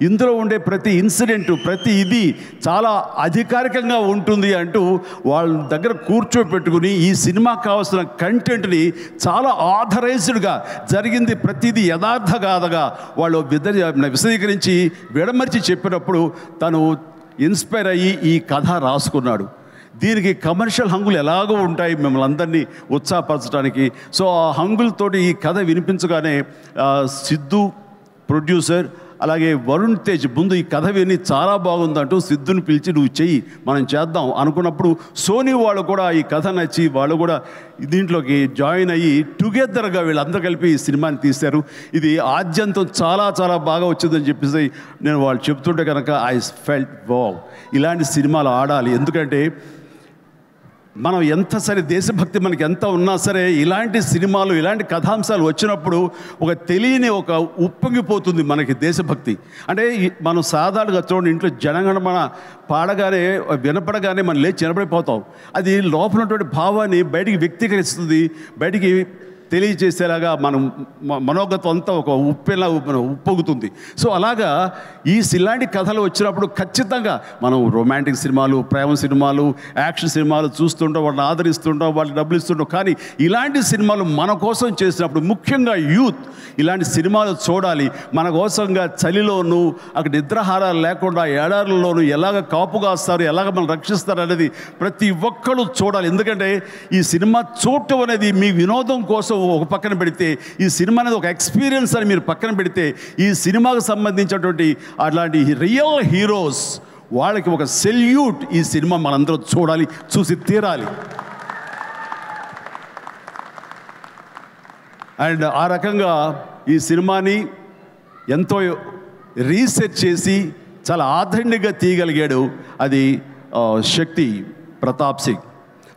ఇందులో ఉండే ప్రతి ఇన్సిడెంట్, ప్రతి ఇది చాలా అధికారికంగా ఉంటుంది అంటూ వాళ్ళ దగ్గర కూర్చోపెట్టుకుని ఈ సినిమాకు కావాల్సిన కంటెంట్ని చాలా ఆథరైజ్డ్గా జరిగింది ప్రతిదీ యథార్థ గాథగా వాళ్ళు విశదీకరించి విడమర్చి చెప్పినప్పుడు తను ఇన్స్పైర్ అయ్యి ఈ కథ రాసుకున్నాడు. దీనికి కమర్షియల్ హంగులు ఎలాగో ఉంటాయి మిమ్మల్ని అందరినీ ఉత్సాహపరచడానికి. సో ఆ హంగులతోటి ఈ కథ వినిపించగానే సిద్ధు ప్రొడ్యూసర్ అలాగే వరుణ్ తేజ్ ముందు ఈ కథ విని చాలా బాగుందంటూ సిద్ధుని పిలిచి నువ్వు చెయ్యి మనం చేద్దాం అనుకున్నప్పుడు సోనీ వాళ్ళు కూడా ఈ కథ నచ్చి వాళ్ళు కూడా దీంట్లోకి జాయిన్ అయ్యి టుగెదర్గా వీళ్ళందరూ కలిపి ఈ సినిమాని తీశారు. ఇది ఆద్యంతం చాలా చాలా బాగా వచ్చిందని చెప్పేసి నేను వాళ్ళు చెప్తుంటే కనుక ఐ ఫెల్ట్ వావ్, ఇలాంటి సినిమాలు ఆడాలి. ఎందుకంటే మనం ఎంత సరే దేశభక్తి మనకి ఎంత ఉన్నా సరే ఇలాంటి సినిమాలు ఇలాంటి కథాంశాలు వచ్చినప్పుడు ఒక తెలియని ఒక ఉప్పొంగిపోతుంది మనకి దేశభక్తి. అంటే మనం సాధారణంగా చూడండి, ఇంట్లో జనగణమన పాడగానే వినపడగానే మనం లేచి నిలబడిపోతాం. అది లోపల ఉన్నటువంటి భావాన్ని బయటికి వ్యక్తీకరిస్తుంది, బయటికి తెలియజేసేలాగా మనం మనోగతం అంతా ఒక ఉప్పెలా ఉప్పొంగుతుంది. సో అలాగా ఇలాంటి కథలు వచ్చినప్పుడు ఖచ్చితంగా మనం రొమాంటిక్ సినిమాలు, ప్రేమ సినిమాలు, యాక్షన్ సినిమాలు చూస్తుంటాం, వాళ్ళని ఆదరిస్తుంటాం, వాళ్ళకి డబ్బులు ఇస్తుంటాం. కానీ ఇలాంటి సినిమాలు మన కోసం చేసినప్పుడు ముఖ్యంగా యూత్ ఇలాంటి సినిమాలు చూడాలి. మన కోసంగా చలిలోనూ అక్కడ నిద్రాహారాలు లేకుండా ఏడారుల్లోనూ ఎలాగ కాపు కాస్తారు, ఎలాగ మనం రక్షిస్తారు అనేది ప్రతి ఒక్కరు చూడాలి. ఎందుకంటే ఈ సినిమా చూడటం అనేది మీ వినోదం కోసం ఒక పక్కన పెడితే, ఈ సినిమా అనేది ఒక ఎక్స్పీరియన్స్ అని మీరు పక్కన పెడితే, ఈ సినిమాకు సంబంధించినటువంటి అలాంటి రియల్ హీరోస్ వాళ్ళకి ఒక సెల్యూట్. ఈ సినిమా మనందరూ చూడాలి, చూసి తీరాలి. అండ్ ఆ రకంగా ఈ సినిమాని ఎంతో రీసెర్చ్ చేసి చాలా ఆధునికంగా తీయగలిగాడు అది శక్తి ప్రతాప్ సింగ్.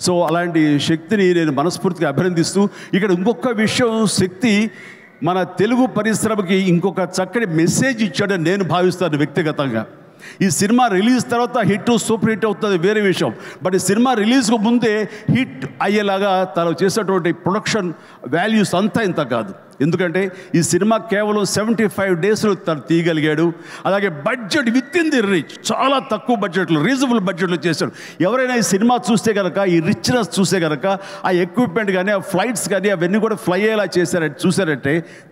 సో అలాంటి శక్తిని నేను మనస్ఫూర్తిగా అభినందిస్తూ, ఇక్కడ ఇంకొక విషయం, శక్తి మన తెలుగు పరిశ్రమకి ఇంకొక చక్కటి మెసేజ్ ఇచ్చాడని నేను భావిస్తాను వ్యక్తిగతంగా. ఈ సినిమా రిలీజ్ తర్వాత హిట్ సూపర్ హిట్ అవుతుంది వేరే విషయం, బట్ ఈ సినిమా రిలీజ్కు ముందే హిట్ అయ్యేలాగా తను చేసేటువంటి ప్రొడక్షన్ వాల్యూస్ అంతా ఇంత కాదు. ఎందుకంటే ఈ సినిమా కేవలం 75 డేస్లో తను తీయగలిగాడు. అలాగే budget with in the rich, చాలా తక్కువ బడ్జెట్లో, రీజనబుల్ బడ్జెట్లో చేశాడు. ఎవరైనా ఈ సినిమా చూస్తే కనుక, ఈ రిచ్నెస్ చూస్తే కనుక, ఆ ఎక్విప్మెంట్ కానీ, ఆ ఫ్లైట్స్ కానీ అవన్నీ కూడా ఫ్లై అయ్యేలా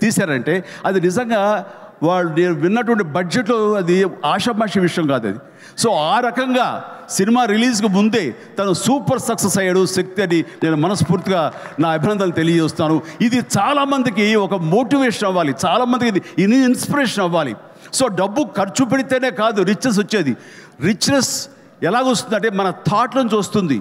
తీశారంటే అది నిజంగా వాళ్ళు నేను విన్నటువంటి బడ్జెట్లో అది ఆషామాషి విషయం కాదు అది. సో ఆ రకంగా సినిమా రిలీజ్కి ముందే తను సూపర్ సక్సెస్ అయ్యాడు శక్తి అని నేను మనస్ఫూర్తిగా నా అభినందనలు తెలియజేస్తాను. ఇది చాలామందికి ఒక మోటివేషన్ అవ్వాలి, చాలామందికి ఇది ఇన్స్పిరేషన్ అవ్వాలి. సో డబ్బు ఖర్చు పెడితేనే కాదు రిచ్నెస్ వచ్చేది. రిచ్నెస్ ఎలాగొస్తుందంటే మన థాట్ నుంచి వస్తుంది.